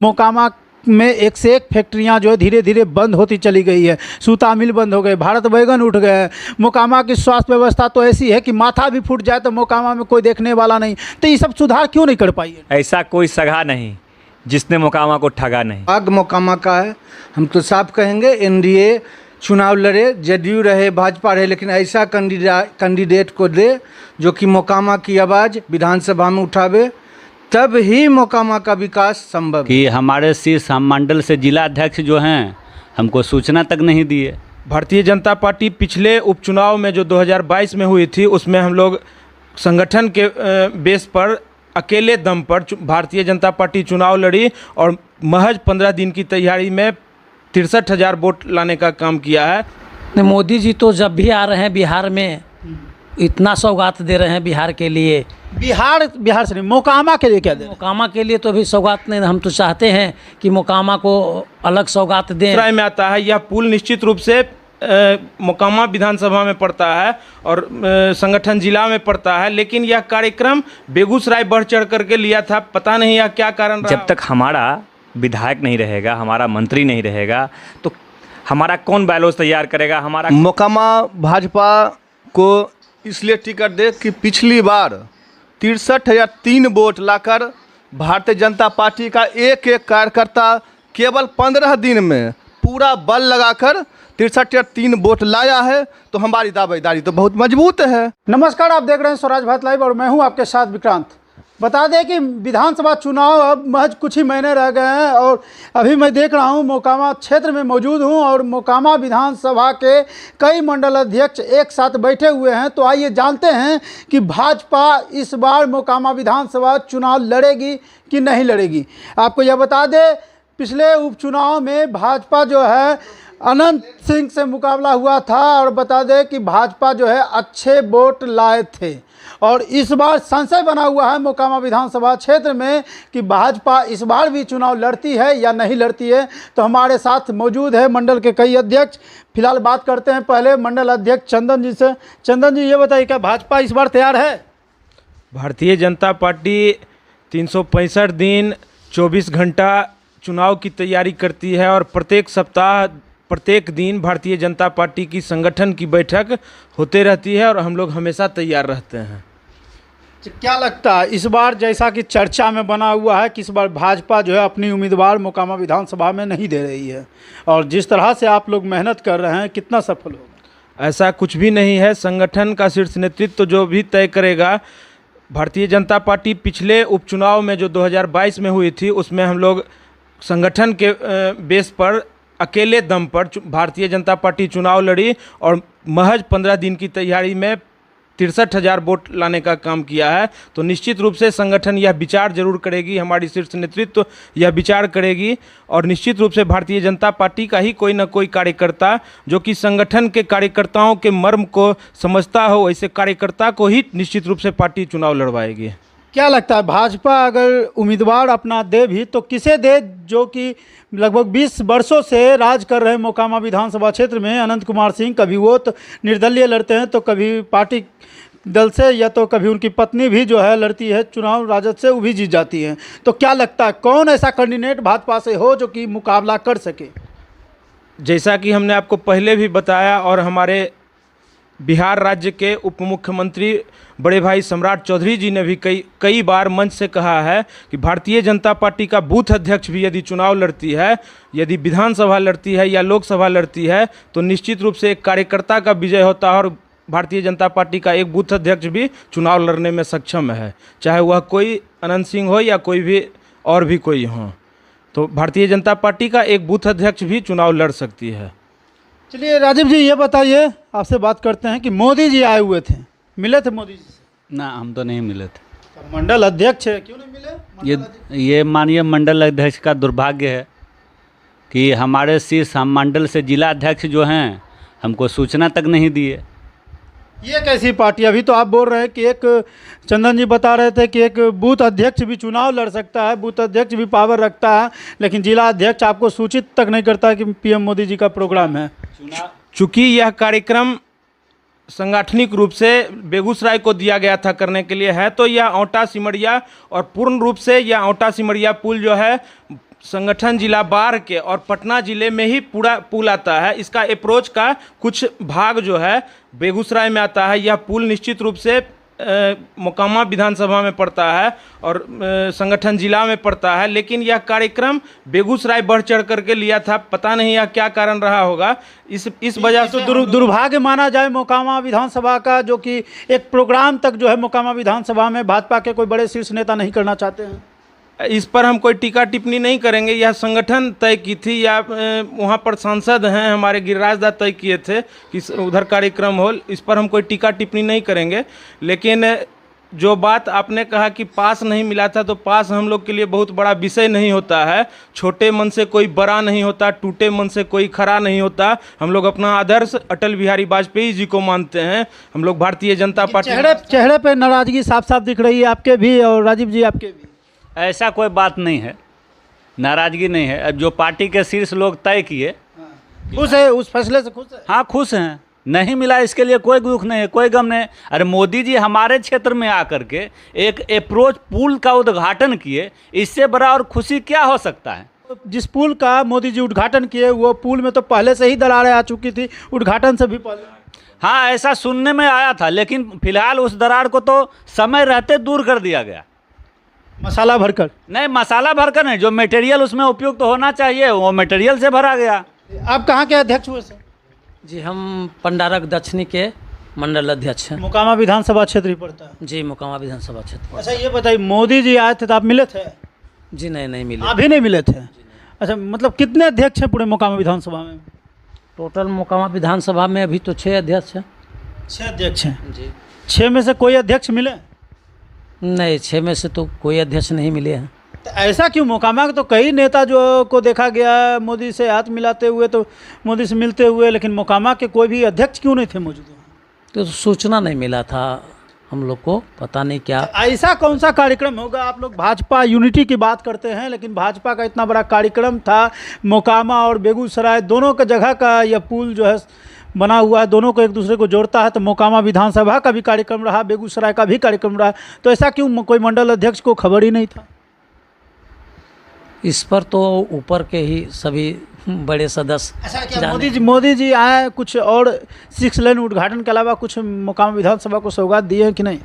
मोकामा में एक से एक फैक्ट्रियां जो है धीरे धीरे बंद होती चली गई है। सूता मिल बंद हो गए, भारत बैगन उठ गए। मोकामा की स्वास्थ्य व्यवस्था तो ऐसी है कि माथा भी फूट जाए तो मोकामा में कोई देखने वाला नहीं। तो ये सब सुधार क्यों नहीं कर पाई है? ऐसा कोई सगा नहीं जिसने मोकामा को ठगा नहीं। भाग मोकामा का है। हम तो साफ कहेंगे एनडीए चुनाव लड़े, जदयू रहे, भाजपा रहे, लेकिन ऐसा कैंडिडेट को दे जो कि मोकामा की आवाज़ विधानसभा में उठावे, तब ही मोकामा का विकास संभव है। कि हमारे शीर्ष मंडल से जिला अध्यक्ष जो हैं हमको सूचना तक नहीं दिए। भारतीय जनता पार्टी पिछले उपचुनाव में जो 2022 में हुई थी उसमें हम लोग संगठन के बेस पर अकेले दम पर भारतीय जनता पार्टी चुनाव लड़ी और महज 15 दिन की तैयारी में 63,000 वोट लाने का काम किया है। मोदी जी तो जब भी आ रहे हैं बिहार में इतना सौगात दे रहे हैं बिहार के लिए। बिहार से नहीं, मोकामा के लिए क्या दे? मोकामा के लिए तो अभी सौगात नहीं, हम तो चाहते हैं कि मोकामा को अलग सौगात दें। राय में आता है यह पुल निश्चित रूप से मोकामा विधानसभा में पड़ता है और संगठन जिला में पड़ता है, लेकिन यह कार्यक्रम बेगूसराय बढ़ चढ़ करके लिया था। पता नहीं यह क्या कारण रहा। जब तक हमारा विधायक नहीं रहेगा, हमारा मंत्री नहीं रहेगा, तो हमारा कौन बैलोज तैयार करेगा? हमारा मोकामा भाजपा को इसलिए टिकट दे कि पिछली बार 63,003 वोट लाकर भारतीय जनता पार्टी का एक एक कार्यकर्ता केवल 15 दिन में पूरा बल लगाकर 63,003 वोट लाया है। तो हमारी दावेदारी तो बहुत मजबूत है। नमस्कार, आप देख रहे हैं स्वराज भारत लाइव और मैं हूं आपके साथ विक्रांत। बता दें कि विधानसभा चुनाव अब महज कुछ ही महीने रह गए हैं और अभी मैं देख रहा हूं मोकामा क्षेत्र में मौजूद हूं और मोकामा विधानसभा के कई मंडल अध्यक्ष एक साथ बैठे हुए हैं। तो आइए जानते हैं कि भाजपा इस बार मोकामा विधानसभा चुनाव लड़ेगी कि नहीं लड़ेगी। आपको यह बता दें, पिछले उपचुनाव में भाजपा जो है अनंत सिंह से मुकाबला हुआ था और बता दें कि भाजपा जो है अच्छे वोट लाए थे और इस बार संशय बना हुआ है मोकामा विधानसभा क्षेत्र में कि भाजपा इस बार भी चुनाव लड़ती है या नहीं लड़ती है। तो हमारे साथ मौजूद है मंडल के कई अध्यक्ष। फिलहाल बात करते हैं पहले मंडल अध्यक्ष चंदन जी से। चंदन जी, ये बताइए क्या भाजपा इस बार तैयार है? भारतीय जनता पार्टी 365 दिन 24 घंटा चुनाव की तैयारी करती है और प्रत्येक सप्ताह प्रत्येक दिन भारतीय जनता पार्टी की संगठन की बैठक होते रहती है और हम लोग हमेशा तैयार रहते हैं। क्या लगता है इस बार, जैसा कि चर्चा में बना हुआ है कि इस बार भाजपा जो है अपनी उम्मीदवार मोकामा विधानसभा में नहीं दे रही है और जिस तरह से आप लोग मेहनत कर रहे हैं कितना सफल होगा? ऐसा कुछ भी नहीं है। संगठन का शीर्ष नेतृत्व जो भी तय करेगा। भारतीय जनता पार्टी पिछले उपचुनाव में जो 2022 में हुई थी उसमें हम लोग संगठन के बेस पर अकेले दम पर भारतीय जनता पार्टी चुनाव लड़ी और महज 15 दिन की तैयारी में 63,000 वोट लाने का काम किया है। तो निश्चित रूप से संगठन यह विचार जरूर करेगी, हमारी शीर्ष नेतृत्व यह विचार करेगी और निश्चित रूप से भारतीय जनता पार्टी का ही कोई ना कोई कार्यकर्ता जो कि संगठन के कार्यकर्ताओं के मर्म को समझता हो, ऐसे कार्यकर्ता को ही निश्चित रूप से पार्टी चुनाव लड़वाएगी। क्या लगता है भाजपा अगर उम्मीदवार अपना दे भी तो किसे दे जो कि लगभग 20 वर्षों से राज कर रहे मोकामा विधानसभा क्षेत्र में? अनंत कुमार सिंह, कभी वो तो निर्दलीय लड़ते हैं तो कभी पार्टी दल से या तो कभी उनकी पत्नी भी जो है लड़ती है चुनाव राजद से, वो भी जीत जाती हैं। तो क्या लगता है कौन ऐसा कैंडिडेट भाजपा से हो जो कि मुकाबला कर सके? जैसा कि हमने आपको पहले भी बताया और हमारे बिहार राज्य के उप मुख्यमंत्री बड़े भाई सम्राट चौधरी जी ने भी कई बार मंच से कहा है कि भारतीय जनता पार्टी का बूथ अध्यक्ष भी यदि चुनाव लड़ती है, यदि विधानसभा लड़ती है या लोकसभा लड़ती है, तो निश्चित रूप से एक कार्यकर्ता का विजय होता है और भारतीय जनता पार्टी का एक बूथ अध्यक्ष भी चुनाव लड़ने में सक्षम है, चाहे वह कोई अनंत सिंह हो या कोई भी और भी कोई हो। तो भारतीय जनता पार्टी का एक बूथ अध्यक्ष भी चुनाव लड़ सकती है। चलिए राजीव जी, ये बताइए, आपसे बात करते हैं कि मोदी जी आए हुए थे, मिले थे मोदी जी से? ना, हम तो नहीं मिले थे। तो मंडल अध्यक्ष है, क्यों नहीं मिले? ये माननीय मंडल अध्यक्ष का दुर्भाग्य है कि हमारे शीर्ष मंडल से जिला अध्यक्ष जो हैं हमको सूचना तक नहीं दिए। ये कैसी पार्टी? अभी तो आप बोल रहे हैं कि एक चंदन जी बता रहे थे कि एक बूथ अध्यक्ष भी चुनाव लड़ सकता है, बूथ अध्यक्ष भी पावर रखता है, लेकिन जिला अध्यक्ष आपको सूचित तक नहीं करता कि पीएम मोदी जी का प्रोग्राम है। चूँकि यह कार्यक्रम संगठनिक रूप से बेगूसराय को दिया गया था करने के लिए है, तो यह औंटा सिमरिया और पूर्ण रूप से यह औंटा सिमरिया पुल जो है संगठन जिला बाढ़ के और पटना ज़िले में ही पूरा पुल आता है। इसका अप्रोच का कुछ भाग जो है बेगूसराय में आता है। यह पुल निश्चित रूप से मोकामा विधानसभा में पड़ता है और संगठन जिला में पड़ता है, लेकिन यह कार्यक्रम बेगूसराय बढ़ चढ़ करके लिया था। पता नहीं यह क्या कारण रहा होगा। इस वजह से दुर्भाग्य माना जाए मोकामा विधानसभा का, जो कि एक प्रोग्राम तक जो है मोकामा विधानसभा में भाजपा के कोई बड़े शीर्ष नेता नहीं करना चाहते हैं। इस पर हम कोई टीका टिप्पणी नहीं करेंगे। यह संगठन तय की थी या वहाँ पर सांसद हैं हमारे गिरिराज दा तय किए थे कि उधर कार्यक्रम हो। इस पर हम कोई टीका टिप्पणी नहीं करेंगे। लेकिन जो बात आपने कहा कि पास नहीं मिला था, तो पास हम लोग के लिए बहुत बड़ा विषय नहीं होता है। छोटे मन से कोई बड़ा नहीं होता, टूटे मन से कोई खड़ा नहीं होता। हम लोग अपना आदर्श अटल बिहारी वाजपेयी जी को मानते हैं। हम लोग भारतीय जनता पार्टी चेहरे पे नाराजगी साफ साफ दिख रही है आपके भी और राजीव जी आपके भी। ऐसा कोई बात नहीं है, नाराज़गी नहीं है। अब जो पार्टी के शीर्ष लोग तय किए, खुश है उस फैसले से, खुश है। हाँ खुश हैं। नहीं मिला इसके लिए कोई दुख नहीं है, कोई गम नहीं। अरे मोदी जी हमारे क्षेत्र में आकर के एक अप्रोच पुल का उद्घाटन किए, इससे बड़ा और खुशी क्या हो सकता है। जिस पुल का मोदी जी उद्घाटन किए, वो पुल में तो पहले से ही दरारें आ चुकी थी, उद्घाटन से भी पहले। हाँ ऐसा सुनने में आया था, लेकिन फिलहाल उस दरार को तो समय रहते दूर कर दिया गया। मसाला भरकर नहीं, मसाला भरकर नहीं, जो मटेरियल उसमें उपयुक्त होना चाहिए वो मटेरियल से भरा गया। आप कहाँ के अध्यक्ष हुए सर? जी हम पंडारक दक्षिणी के मंडल अध्यक्ष हैं। मोकामा विधानसभा क्षेत्र ही पड़ता है। जी मोकामा विधानसभा क्षेत्र। अच्छा ये बताइए, मोदी जी आए थे तो आप मिले थे? जी नहीं मिले। अभी नहीं मिले थे? अच्छा, मतलब कितने अध्यक्ष हैं पूरे मोकामा विधानसभा में? टोटल मोकामा विधानसभा में अभी तो 6 अध्यक्ष हैं। 6 अध्यक्ष हैं जी। 6 में से कोई अध्यक्ष मिले? नहीं, 6 में से तो कोई अध्यक्ष नहीं मिले हैं। तो ऐसा क्यों? मोकामा के तो कई नेता जो को देखा गया मोदी से हाथ मिलाते हुए, तो मोदी से मिलते हुए, लेकिन मोकामा के कोई भी अध्यक्ष क्यों नहीं थे मौजूद? तो सूचना नहीं मिला था हम लोग को, पता नहीं क्या। ऐसा कौन सा कार्यक्रम होगा? आप लोग भाजपा यूनिटी की बात करते हैं, लेकिन भाजपा का इतना बड़ा कार्यक्रम था, मोकामा और बेगूसराय दोनों का जगह का यह पुल जो है बना हुआ है, दोनों को एक दूसरे को जोड़ता है। तो मोकामा विधानसभा का भी कार्यक्रम रहा, बेगूसराय का भी कार्यक्रम रहा, तो ऐसा क्यों कोई मंडल अध्यक्ष को खबर ही नहीं था? इस पर तो ऊपर के ही सभी बड़े सदस्य। ऐसा क्या मोदी जी आए, कुछ और 6 लेन उद्घाटन के अलावा कुछ मोकामा विधानसभा को सौगात दिए हैं कि नहीं?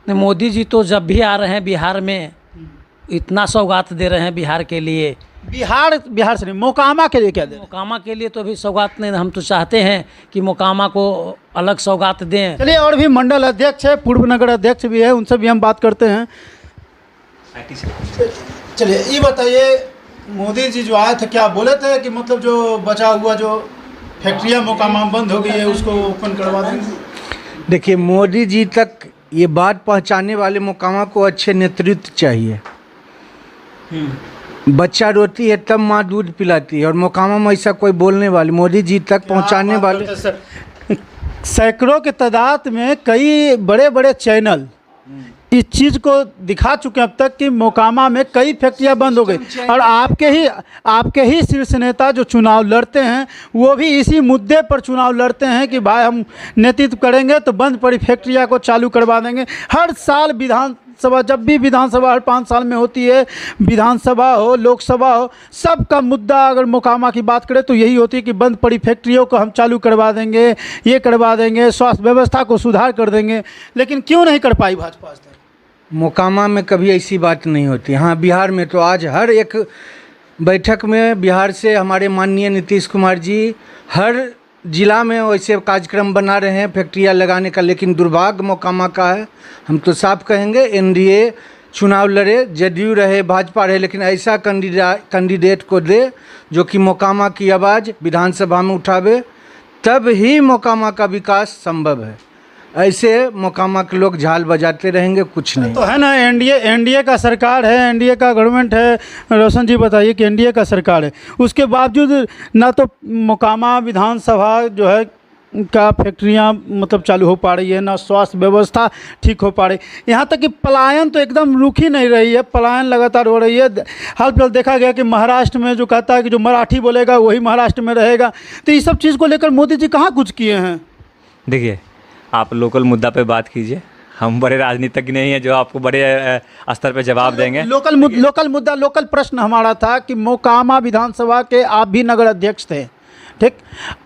नहीं, मोदी जी तो जब भी आ रहे हैं बिहार में इतना सौगात दे रहे हैं बिहार के लिए। बिहार से नहीं, मोकामा के लिए क्या दे? मोकामा के लिए तो अभी सौगात नहीं, हम तो चाहते हैं कि मोकामा को अलग सौगात दें। चलिए, और भी मंडल अध्यक्ष है, पूर्व नगर अध्यक्ष भी है, उनसे भी हम बात करते हैं। चलिए ये बताइए, मोदी जी जो आए थे क्या बोले थे कि मतलब जो बचा हुआ जो फैक्ट्रियाँ मोकामा बंद हो गई है उसको ओपन करवा देंगे? देखिए, मोदी जी तक ये बात पहुंचाने वाले मोकामा को अच्छे नेतृत्व चाहिए। बच्चा रोती है तब माँ दूध पिलाती है, और मोकामा में ऐसा कोई बोलने वाले, मोदी जी तक पहुंचाने वाले। सैकड़ों के तादाद में कई बड़े बड़े चैनल इस चीज़ को दिखा चुके हैं अब तक कि मोकामा में कई फैक्ट्रियां बंद हो गई, और आपके ही शीर्ष नेता जो चुनाव लड़ते हैं वो भी इसी मुद्दे पर चुनाव लड़ते हैं कि भाई हम नेतृत्व करेंगे तो बंद पड़ी फैक्ट्रियां को चालू करवा देंगे। हर साल विधानसभा, जब भी विधानसभा हर 5 साल में होती है, विधानसभा हो लोकसभा हो, सबका मुद्दा अगर मोकामा की बात करें तो यही होती है कि बंद पड़ी फैक्ट्रियों को हम चालू करवा देंगे, ये करवा देंगे, स्वास्थ्य व्यवस्था को सुधार कर देंगे। लेकिन क्यों नहीं कर पाई भाजपा आज तक? मोकामा में कभी ऐसी बात नहीं होती। हाँ, बिहार में तो आज हर एक बैठक में बिहार से हमारे माननीय नीतीश कुमार जी हर जिला में वैसे कार्यक्रम बना रहे हैं फैक्ट्रियाँ लगाने का, लेकिन दुर्भाग्य मोकामा का है। हम तो साफ कहेंगे, एनडीए चुनाव लड़े, जदयू रहे, भाजपा रहे, लेकिन ऐसा कैंडिडेट को दे जो कि मोकामा की आवाज़ विधानसभा में उठावे, तब ही मोकामा का विकास संभव है। ऐसे मोकामा के लोग झाल बजाते रहेंगे, कुछ नहीं। तो है ना, एनडीए का सरकार है, एनडीए का गवर्नमेंट है। रोशन जी बताइए कि एनडीए का सरकार है, उसके बावजूद ना तो मोकामा विधानसभा जो है का फैक्ट्रियाँ मतलब चालू हो पा रही है, ना स्वास्थ्य व्यवस्था ठीक हो पा रही, यहाँ तक कि पलायन तो एकदम रुक ही नहीं रही है, पलायन लगातार हो रही है। हाल फिलहाल देखा गया कि महाराष्ट्र में जो कहता है कि जो मराठी बोलेगा वही महाराष्ट्र में रहेगा, तो ये सब चीज़ को लेकर मोदी जी कहाँ कुछ किए हैं? देखिए, आप लोकल मुद्दा पे बात कीजिए, हम बड़े राजनीतिज्ञ नहीं हैं जो आपको बड़े स्तर पे जवाब देंगे। लोकल मुद्दा, लोकल प्रश्न हमारा था कि मोकामा विधानसभा के आप भी नगर अध्यक्ष थे, ठीक,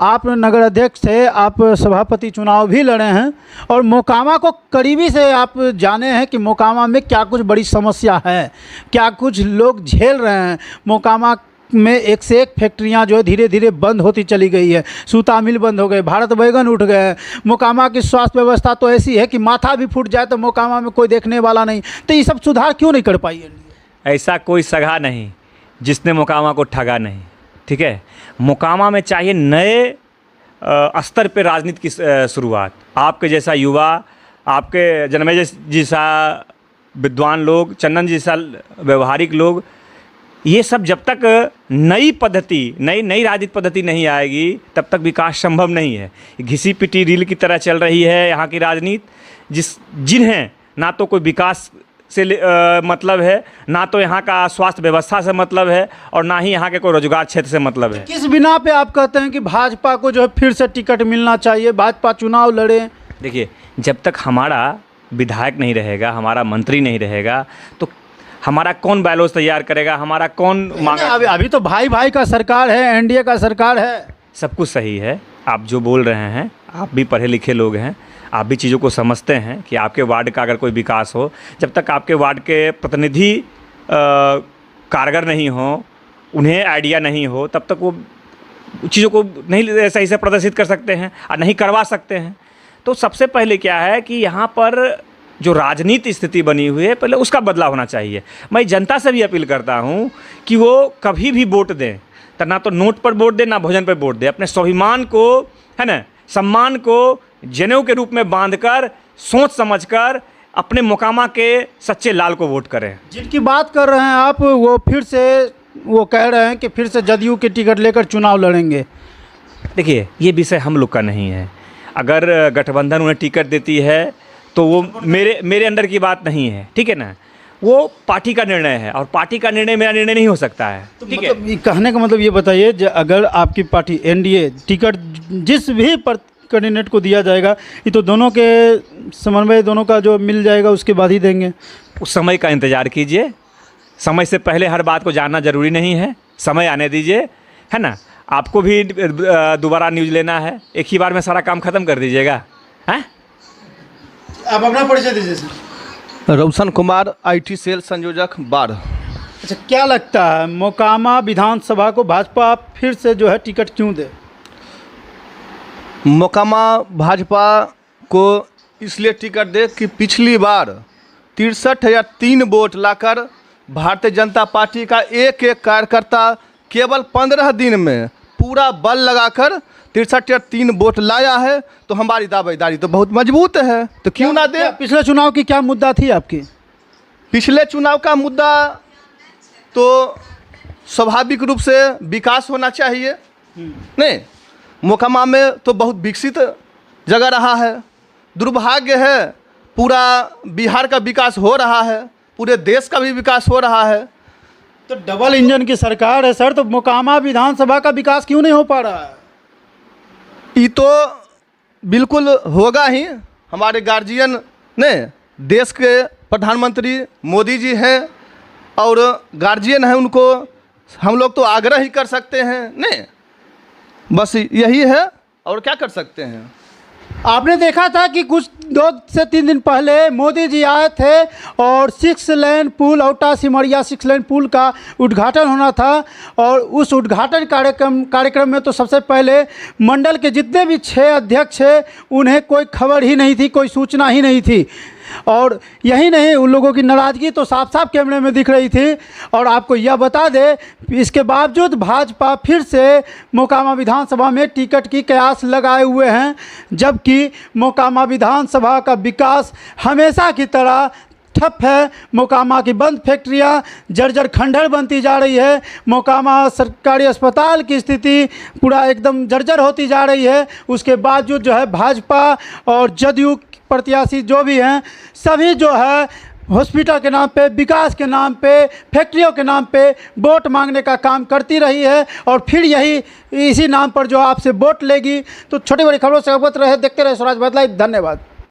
आप नगर अध्यक्ष थे, आप सभापति चुनाव भी लड़े हैं और मोकामा को करीबी से आप जाने हैं कि मोकामा में क्या कुछ बड़ी समस्या है, क्या कुछ लोग झेल रहे हैं। मोकामा में एक से एक फैक्ट्रियां जो है धीरे धीरे बंद होती चली गई है, सूता मिल बंद हो गए, भारत बैगन उठ गए। मोकामा की स्वास्थ्य व्यवस्था तो ऐसी है कि माथा भी फूट जाए तो मोकामा में कोई देखने वाला नहीं। तो ये सब सुधार क्यों नहीं कर पाई है? ऐसा कोई सगा नहीं जिसने मोकामा को ठगा नहीं, ठीक है। मोकामा में चाहिए नए स्तर पे राजनीति की शुरुआत। आपके जैसा युवा, आपके जन्मेजय जैसा विद्वान लोग, चंदन जैसा व्यवहारिक लोग, ये सब जब तक नई पद्धति, नई राजनीतिक पद्धति नहीं आएगी तब तक विकास संभव नहीं है। घिसी पिटी रील की तरह चल रही है यहाँ की राजनीति, जिन्हें ना तो कोई विकास से मतलब है, ना तो यहाँ का स्वास्थ्य व्यवस्था से मतलब है, और ना ही यहाँ के कोई रोजगार क्षेत्र से मतलब है। किस बिना पे आप कहते हैं कि भाजपा को जो है फिर से टिकट मिलना चाहिए, भाजपा चुनाव लड़े? देखिए, जब तक हमारा विधायक नहीं रहेगा, हमारा मंत्री नहीं रहेगा, तो हमारा कौन बैलोज तैयार करेगा, हमारा कौन मांगा? अभी तो भाई भाई का सरकार है, एनडीए का सरकार है। सब कुछ सही है, आप जो बोल रहे हैं, आप भी पढ़े लिखे लोग हैं, आप भी चीज़ों को समझते हैं कि आपके वार्ड का अगर कोई विकास हो, जब तक आपके वार्ड के प्रतिनिधि कारगर नहीं हो, उन्हें आइडिया नहीं हो, तब तक वो चीज़ों को नहीं सही से प्रदर्शित कर सकते हैं और नहीं करवा सकते हैं। तो सबसे पहले क्या है कि यहाँ पर जो राजनीति स्थिति बनी हुई है, पहले उसका बदलाव होना चाहिए। मैं जनता से भी अपील करता हूँ कि वो कभी भी वोट दें तो ना तो नोट पर वोट दें, ना भोजन पर वोट दें। अपने स्वाभिमान को, है ना, सम्मान को जनेऊ के रूप में बांधकर, सोच समझकर अपने मोकामा के सच्चे लाल को वोट करें। जिनकी बात कर रहे हैं आप, वो फिर से वो कह रहे हैं कि फिर से जदयू के टिकट लेकर चुनाव लड़ेंगे। देखिए, ये विषय हम लोग का नहीं है। अगर गठबंधन उन्हें टिकट देती है तो वो मेरे अंदर की बात नहीं है, ठीक है ना। वो पार्टी का निर्णय है और पार्टी का निर्णय मेरा निर्णय नहीं हो सकता है, ठीक है। मतलब कहने का मतलब ये बताइए, अगर आपकी पार्टी एनडीए टिकट जिस भी कैंडिडेट को दिया जाएगा, ये तो दोनों के समन्वय, दोनों का जो मिल जाएगा उसके बाद ही देंगे। उस समय का इंतज़ार कीजिए, समय से पहले हर बात को जानना ज़रूरी नहीं है, समय आने दीजिए, है ना। आपको भी दोबारा न्यूज़ लेना है, एक ही बार में सारा काम ख़त्म कर दीजिएगा, हैं? आप अपना परिचय दीजिए sir. Roshan Kumar, IT cell संयोजक, बाढ़। अच्छा, क्या लगता है मोकामा विधानसभा को भाजपा फिर से जो है टिकट क्यों दे? मोकामा भाजपा को इसलिए टिकट दे कि पिछली बार 63,003 वोट लाकर भारतीय जनता पार्टी का एक एक कार्यकर्ता केवल 15 दिन में पूरा बल लगाकर 63,003 वोट लाया है। तो हमारी दावेदारी तो बहुत मजबूत है, तो क्यों ना दे। पिछले चुनाव की क्या मुद्दा थी आपकी? पिछले चुनाव का मुद्दा तो स्वाभाविक रूप से विकास होना चाहिए। नहीं, मोकामा में तो बहुत विकसित जगह रहा है। दुर्भाग्य है, पूरा बिहार का विकास हो रहा है, पूरे देश का भी विकास हो रहा है। तो डबल इंजन की सरकार है सर, तो मोकामा विधानसभा का विकास क्यों नहीं हो पा रहा है? ये तो बिल्कुल होगा ही। हमारे गार्जियन ने, देश के प्रधानमंत्री मोदी जी हैं और गार्जियन हैं, उनको हम लोग तो आग्रह ही कर सकते हैं। नहीं, बस यही है, और क्या कर सकते हैं। आपने देखा था कि कुछ 2 से 3 दिन पहले मोदी जी आए थे और 6 लेन पुल, औटा सिमरिया 6 लेन पुल का उद्घाटन होना था। और उस उद्घाटन कार्यक्रम में तो सबसे पहले मंडल के जितने भी 6 अध्यक्ष हैं, उन्हें कोई खबर ही नहीं थी, कोई सूचना ही नहीं थी। और यही नहीं, उन लोगों की नाराज़गी तो साफ साफ कैमरे में दिख रही थी। और आपको यह बता दें, इसके बावजूद भाजपा फिर से मोकामा विधानसभा में टिकट की कयास लगाए हुए हैं, जबकि मोकामा विधानसभा का विकास हमेशा की तरह ठप है। मोकामा की बंद फैक्ट्रियां जर्जर खंडहर बनती जा रही है। मोकामा सरकारी अस्पताल की स्थिति पूरा एकदम जर्जर होती जा रही है। उसके बावजूद जो है भाजपा और जदयू प्रत्याशी जो भी हैं, सभी जो है हॉस्पिटल के नाम पे, विकास के नाम पे, फैक्ट्रियों के नाम पे वोट मांगने का काम करती रही है। और फिर यही इसी नाम पर जो आपसे वोट लेगी। तो छोटी बड़ी खबरों से अवगत रहे, देखते रहे स्वराज भारत लाइव। धन्यवाद।